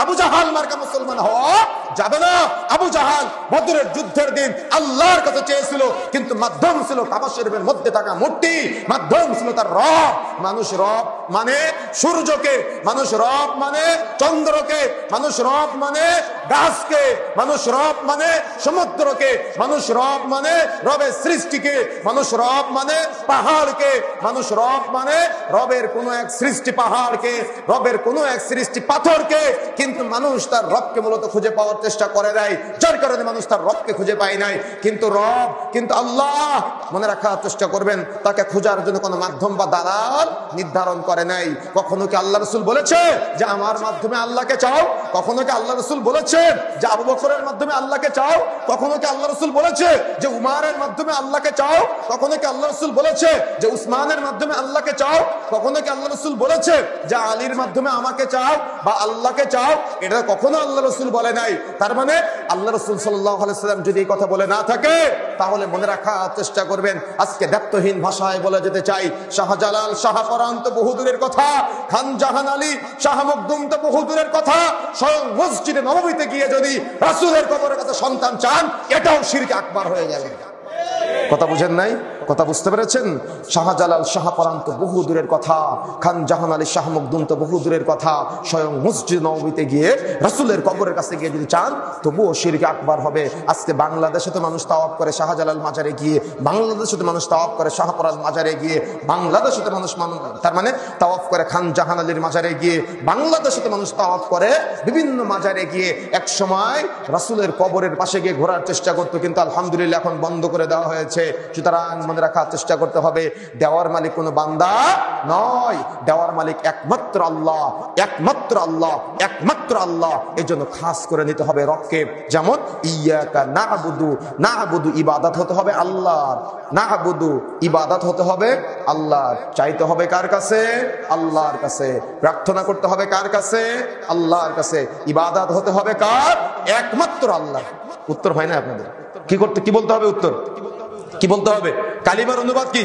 আবু জাহাল মার্কা মুসলমান হওয়া যাবে না। আবু জাহাল বদরের যুদ্ধের দিন আল্লাহর কাছে চেয়েছিল, কিন্তু মাধ্যম ছিল কাবা শরীফের মধ্যে থাকা মূর্তি, মাধ্যম ছিল তার রব। মানুষ রব মানে সূর্যকে, মানুষ রব মানে চন্দ্রকে, মানুষ রব মানে গাছকে, মানুষ রব মানে সমুদ্রকে, মানুষ রব মানে রবের সৃষ্টিকে, মানুষ রব মানে পাহাড়কে, মানুষ রব মানে রবের কোন এক সৃষ্টি পাহাড়কে, রবের কোন এক সৃষ্টি পাথরকে। কিন্তু মানুষ তার রবকে মূলত খুঁজে পাওয়ার চেষ্টা করে নাই, যার কারণে মানুষ তার রবকে খুঁজে পায় নাই। কিন্তু রব, কিন্তু আল্লাহ মনে রাখার চেষ্টা করবেন, তাকে খোঁজার জন্য কোনো মাধ্যম বা দালাল নির্ধারণ করে নাই। কখনো কি আল্লাহ রাসূল বলেছে যে আমার মাধ্যমে আল্লাহকে চাও? কখনো কি আল্লাহ রাসূল বলেছে যে আবু বকরের মাধ্যমে আল্লাহকে চাও? কখনো কি আল্লাহ রাসূল বলেছে যে উমারের মাধ্যমে আল্লাহকে চাও? কখনো কি আল্লাহ রাসূল বলেছে যে উসমানের মাধ্যমে আল্লাহকে চাও? কখনো কি আল্লাহ রাসূল বলেছে যে আলীর মাধ্যমে আমাকে চাও বা আল্লাহকে চাও? এটা কখনো আল্লাহ রাসূল বলে নাই। তার মানে আল্লাহ রাসূল সাল্লাল্লাহু আলাইহি ওয়াসাল্লাম যদি এই কথা বলে না থাকে, তাহলে মনে রাখার চেষ্টা করবেন। আজকে দায়িত্বহীন ভাষায় বলে যেতে চাই, শাহজালাল শাহপরান তো বহুদূরের কথা, খান জাহান আলী শাহ মখদুম তো বহুদূরের কথা। স্বয়ং মসজিদে নববীতে গিয়ে যদি রাসূলের কবরের কাছে সন্তান চান, এটাও শিরক আকবার হয়ে যাবে। কথা বুঝেন নাই? কথা বুঝতে পেরেছেন? শাহজালাল শাহপরান তো বহু দূরের কথা, খান জাহান আলী শাহ মখদুম তো বহু দূরের কথা। স্বয়ং মসজিদ নববীতে গিয়ে রাসূলের কবরের কাছে গিয়ে যদি চান, তবুও শিরক আকবার হবে। আজকে বাংলাদেশে তো মানুষ তাওয়াফ করে শাহজালাল মাজারে গিয়ে, বাংলাদেশে তো মানুষ তাওয়াফ করে শাহপরান মাজারে গিয়ে, বাংলাদেশে তো মানুষ তার মানে তাওয়াফ করে খান জাহান আলীর মাজারে গিয়ে, বাংলাদেশে তো মানুষ তাওয়াফ করে বিভিন্ন মাজারে গিয়ে। এক সময় রাসূলের কবরের পাশে গিয়ে ঘোরার চেষ্টা করতো, কিন্তু আলহামদুলিল্লাহ এখন বন্ধ করে দেওয়া হয়েছে। সুতরাং মনে রাখার চেষ্টা করতে হবে, দেওয়ার মালিক কোনো বান্দা নয়, দেওয়ার মালিক একমাত্র আল্লাহ, একমাত্র আল্লাহ, একমাত্র আল্লাহ। এই জন্য খাস করে নিতে হবে রবকে। যেমন ইয়াকা না'বুদু, না'বুদু ইবাদত হতে হবে আল্লাহর, না'বুদু ইবাদত হতে হবে আল্লাহর। চাইতে হবে কার কাছে? আল্লাহর কাছে। প্রার্থনা করতে হবে কার কাছে? আল্লাহর কাছে। ইবাদত হতে হবে কার? একমাত্র আল্লাহ। উত্তর হয় না আপনাদের? কি বলতে হবে? উত্তর কি বলতে হবে? কালিমার অনুবাদ কি?